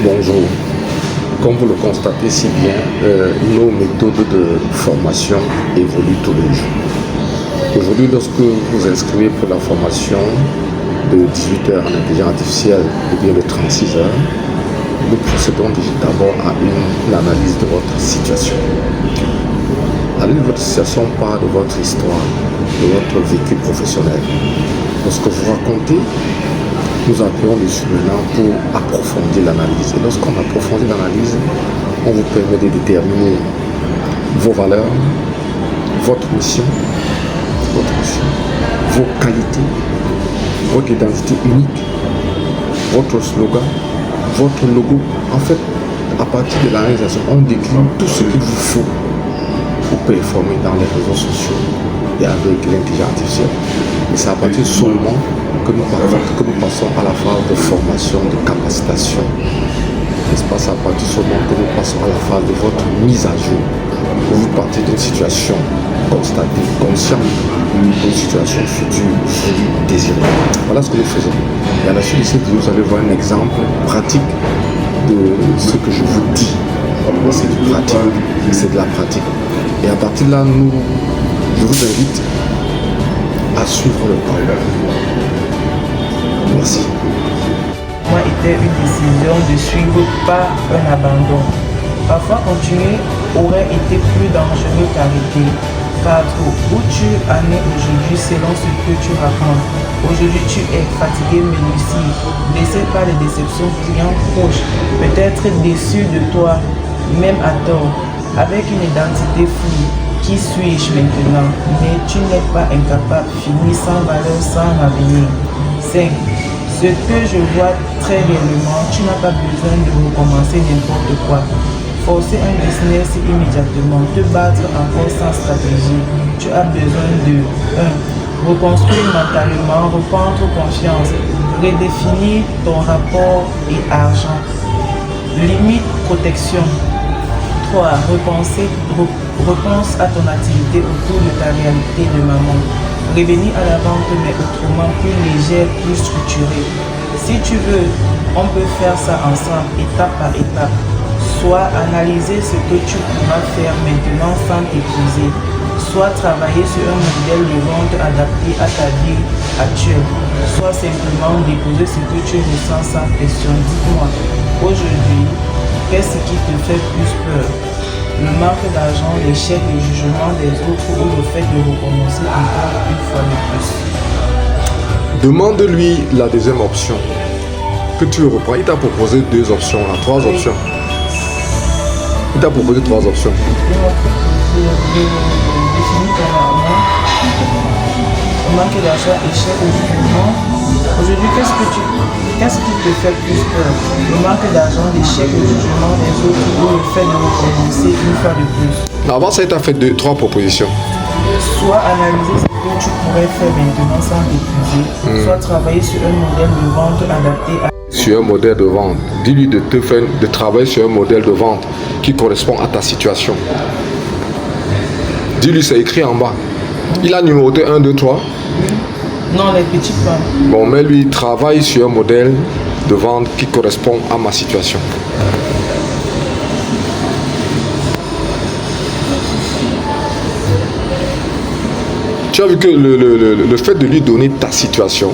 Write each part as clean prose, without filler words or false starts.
Bonjour. Comme vous le constatez si bien, nos méthodes de formation évoluent tous les jours. Aujourd'hui, lorsque vous inscrivez pour la formation de 18 heures en intelligence artificielle ou bien de 36 heures, nous procédons d'abord à une analyse de votre situation. L'analyse de votre situation part de votre histoire, de votre vécu professionnel. Lorsque vous racontez, nous appuyons dessus maintenant pour approfondir l'analyse. Et lorsqu'on approfondit l'analyse, on vous permet de déterminer vos valeurs, votre mission, vos qualités, votre identité unique, votre slogan, votre logo. En fait, à partir de l'analyse, on décline tout ce qu'il vous faut pour performer dans les réseaux sociaux et avec l'intelligence artificielle. Et c'est à partir de ce moment que nous passons à la phase de formation, de capacitation. N'est-ce pas? C'est à partir de ce moment que nous passons à la phase de votre mise à jour. Vous partez d'une situation constatée, consciente, d'une situation future, désirée. Voilà ce que nous faisons. Et à la suite de cette vidéo, vous allez voir un exemple pratique de ce que je vous dis. C'est du pratique, c'est de la pratique. Et à partir de là, je vous invite à suivre le parcours. Merci. Moi, était une décision de suivre, pas un abandon. Parfois, continuer aurait été plus dangereux qu'arrêter. Car où tu en es aujourd'hui selon ce que tu racontes. Aujourd'hui, tu es fatigué mais lucide, blessé par les déceptions clients proches, peut-être déçu de toi, même à tort, avec une identité floue. Qui suis-je maintenant? Mais tu n'es pas incapable, fini sans valeur, sans avenir. 5. Ce que je vois très réellement, tu n'as pas besoin de recommencer n'importe quoi. Forcer un business immédiatement, te battre encore sans stratégie. Tu as besoin de 1. Reconstruire mentalement, reprendre confiance, redéfinir ton rapport et argent. Limite protection. 3. Repense à ton activité autour de ta réalité de maman. Revenir à la vente mais autrement, plus légère, plus structurée. Si tu veux, on peut faire ça ensemble, étape par étape. Soit analyser ce que tu pourras faire maintenant sans t'épuiser. Soit travailler sur un modèle de vente adapté à ta vie actuelle. Soit simplement déposer ce que tu ressens sans pression. Dis-moi, aujourd'hui, qu'est-ce qui te fait plus peur? Le manque d'argent, l'échec, le jugement des autres ou le fait de recommencer encore une fois de plus? Demande-lui la deuxième option que tu reprends. Il t'a proposé 2 options, 3 options. Il t'a proposé 3 options. Il m'a proposé de définir ton argent, le manque d'argent, échec, le jugement. Aujourd'hui, qu'est-ce qui te fait plus peur? Le manque d'argent, l'échec, le jugement des autres ou le fait de recommencer une fois de plus? Avant ça, il t'a fait 3 propositions. Soit analyser ce que tu pourrais faire maintenant sans t'épuiser, soit travailler sur un modèle de vente adapté à... Sur un modèle de vente. Dis-lui de travailler sur un modèle de vente qui correspond à ta situation. Dis-lui, c'est écrit en bas. Il a numéroté 1, 2, 3. Non, les petits points. Bon, mais lui, travaille sur un modèle de vente qui correspond à ma situation. Tu as vu que le fait de lui donner ta situation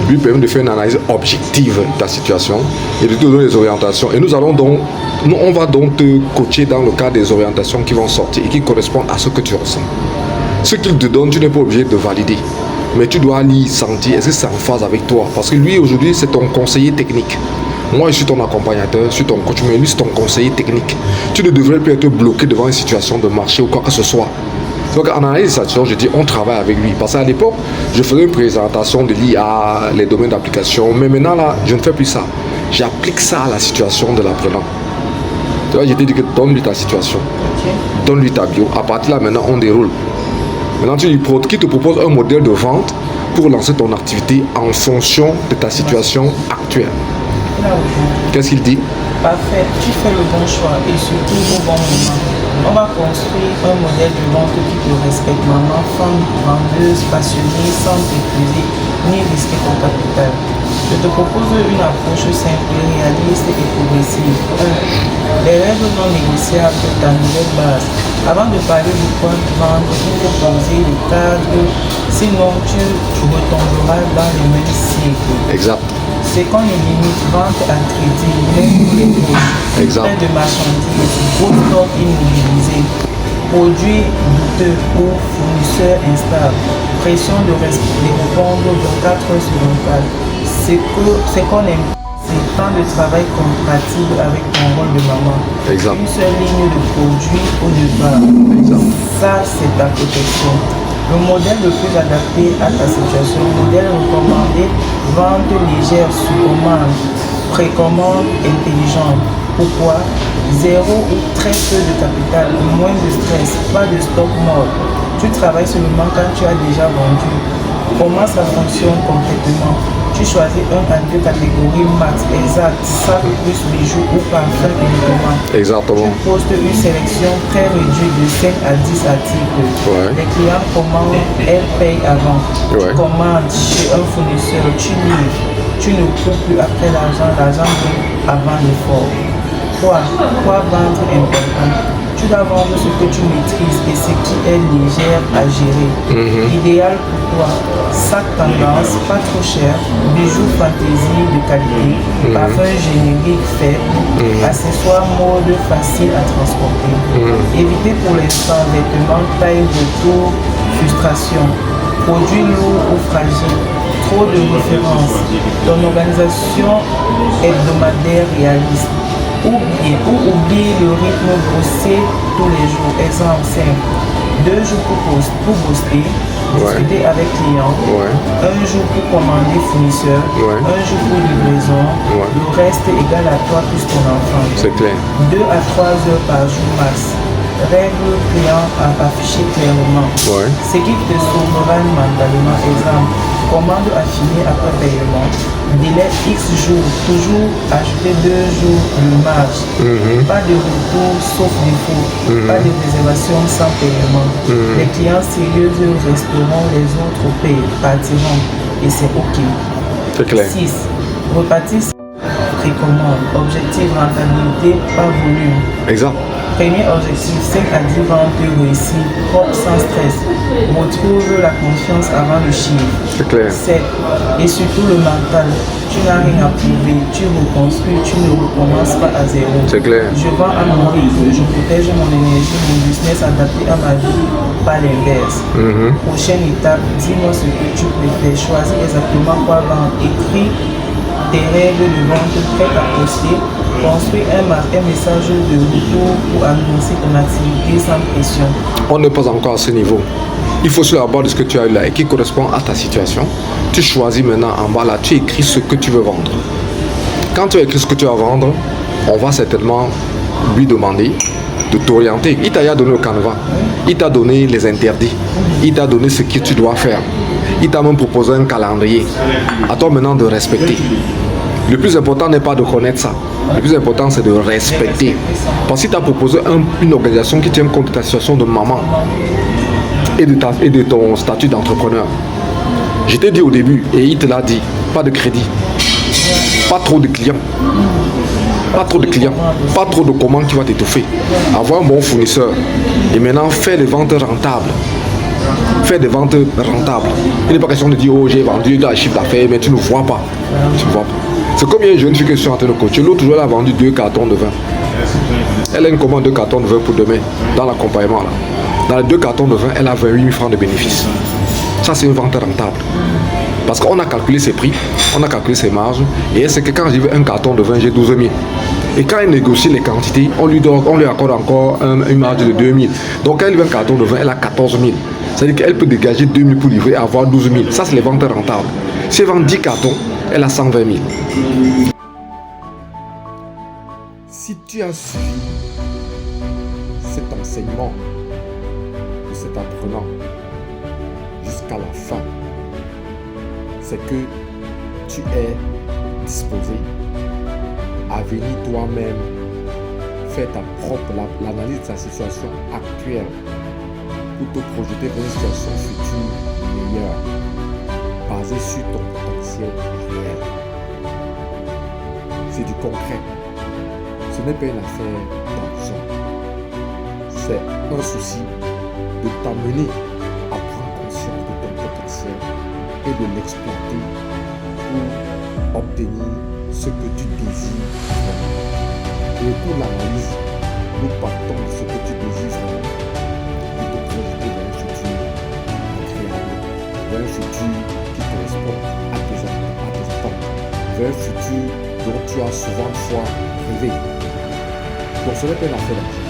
lui permet de faire une analyse objective de ta situation et de te donner des orientations. Et on va donc te coacher dans le cadre des orientations qui vont sortir et qui correspondent à ce que tu ressens. Ce qu'il te donne, tu n'es pas obligé de valider. Mais tu dois lui sentir, est-ce que c'est en phase avec toi? Parce que lui, aujourd'hui, c'est ton conseiller technique. Moi, je suis ton accompagnateur, je suis ton coach, mais lui, c'est ton conseiller technique. Tu ne devrais plus être bloqué devant une situation de marché ou quoi que ce soit. Donc, en analyse de situation, je dis, on travaille avec lui. Parce qu'à l'époque, je faisais une présentation de l'IA, les domaines d'application. Mais maintenant, là, je ne fais plus ça. J'applique ça à la situation de l'apprenant. Tu vois, je t'ai dit que donne-lui ta situation. Okay. Donne-lui ta bio. À partir de là, maintenant, on déroule. Maintenant, qui te propose un modèle de vente pour lancer ton activité en fonction de ta situation actuelle. Là, qu'est-ce qu'il dit? Parfait, tu fais le bon choix et surtout au bon moment. On va construire un modèle de vente qui te respecte. Maman, femme, vendeuse, passionnée, sans t'épuiser ni risquer ton capital. Je te propose une approche simple, réaliste et progressive. 1. Les règles non négociables de ta nouvelle base. Avant de parler de quoi vendre, il faut poser le cadre, sinon tu retomberas dans les mêmes cycles. Exact. C'est qu'on limite vente à crédit, même pour les poches. Exact. Plein de marchandises, gros stock immobilisé, produits douteux ou fournisseurs instables, pression de répondre 24 heures sur 24. C'est qu'on aime. C'est temps de travail compatible avec ton rôle de maman. Exact. Une seule ligne de produit au départ. Exact. Ça, c'est ta protection. Le modèle le plus adapté à ta situation, modèle recommandé, vente légère sur commande, précommande intelligente. Pourquoi? Zéro ou très peu de capital, moins de stress, pas de stock mort. Tu travailles seulement quand tu as déjà vendu. Comment ça fonctionne complètement? Tu choisis un à deux catégories max, exact, sac plus bijoux ou parfum uniquement. Exactement. Tu postes une sélection très réduite de 5 à 10 articles. Ouais. Les clients commandent, elles payent avant. Ouais. Tu commandes chez un fournisseur, tu livres. Tu ne cours plus après l'argent vient avant l'effort. Quoi vendre important? Tu dois vendre ce que tu maîtrises et ce qui est légère à gérer. Idéal pour toi, sac tendance, pas trop cher, bijoux fantaisie de qualité, parfum générique faible, accessoires mode facile à transporter. Évitez pour l'instant vêtements taille retour, frustration, produits lourds ou fragiles, trop de références. Ton organisation hebdomadaire réaliste. Oublie le rythme bossé tous les jours. Exemple simple. 2 jours pour booster, discuter avec client. Un jour pour commander fournisseur. Un jour pour livraison. Le reste égal à toi plus ton enfant. C'est clair. 2 à 3 heures par jour max. Règle client à afficher clairement. Ce qui te sauvera mentalement. Exemple. Commande affinée après paiement. Délai X jours. Toujours acheter 2 jours de marge. Pas de retour sauf défaut. Pas de réservation sans paiement. Les clients sérieux resteront, les autres partiront. Et c'est OK. C'est clair. 6. Repartisse précommande. Objectif rentabilité par volume. Exact. Premier objectif, 5 à 10 ventes réussies, propre sans stress. Retrouve la confiance avant le chiffre. C'est clair. 7. Et surtout le mental. Tu n'as rien à prouver, tu reconstruis, tu ne recommences pas à zéro. C'est clair. Je vends à mon rythme, je protège mon énergie, mon business adapté à ma vie, pas l'inverse. Prochaine étape, dis-moi ce que tu préfères. Choisis exactement quoi vendre. Écris tes règles de vente prêtes à poster. Construis un message de retour pour annoncer ton activité sans pression. On n'est pas encore à ce niveau. Il faut sur la base de ce que tu as là et qui correspond à ta situation. Tu choisis maintenant en bas là, tu écris ce que tu veux vendre. Quand tu as écrit ce que tu vas vendre, on va certainement lui demander de t'orienter. Il t'a donné le canevas, il t'a donné les interdits, il t'a donné ce que tu dois faire. Il t'a même proposé un calendrier. À toi maintenant de respecter. Le plus important n'est pas de connaître ça. Le plus important, c'est de respecter. Parce qu'il t'a proposé une organisation qui tient compte de ta situation de maman et de ton statut d'entrepreneur. Je t'ai dit au début, et il te l'a dit, pas de crédit, pas trop de clients, pas trop de commandes qui vont t'étouffer. Avoir un bon fournisseur et maintenant faire des ventes rentables. Faire des ventes rentables. Il n'est pas question de dire, oh j'ai vendu un chiffre d'affaires, mais tu ne vois pas. Tu ne vois pas. C'est comme il y a une jeune fille que je suis en train de coacher. L'autre jour, elle a vendu 2 cartons de vin. Elle a une commande de 2 cartons de vin pour demain, dans l'accompagnement là. Dans les 2 cartons de vin, elle a 28 000 francs de bénéfices. Ça, c'est une vente rentable. Parce qu'on a calculé ses prix, on a calculé ses marges, et elle sait que quand j'ai un carton de vin, j'ai 12 000. Et quand elle négocie les quantités, on lui accorde encore une marge de 2 000. Donc quand elle veut un carton de vin, elle a 14 000. C'est-à-dire qu'elle peut dégager 2 000 pour livrer et avoir 12 000. Ça, c'est les ventes rentables. Si elle vend 10 cartons, elle a 120 000. Si tu as suivi cet enseignement de cet apprenant jusqu'à la fin, c'est que tu es disposé à venir toi-même faire ta propre l'analyse de ta situation actuelle pour te projeter vers une situation future meilleure, basée sur ton potentiel réel. C'est du concret. Ce n'est pas une affaire d'argent. C'est un souci de t'amener à prendre conscience de ton potentiel et de l'exploiter pour obtenir ce que tu désires vraiment. Et pour l'analyse, nous partons de ce que tu désires vraiment pour te projeter vers un futur agréable, vers un futur qui correspond à tes attentes, vers un futur dont tu as souvent fois rêvé. Donc ce n'est pas une affaire d'argent.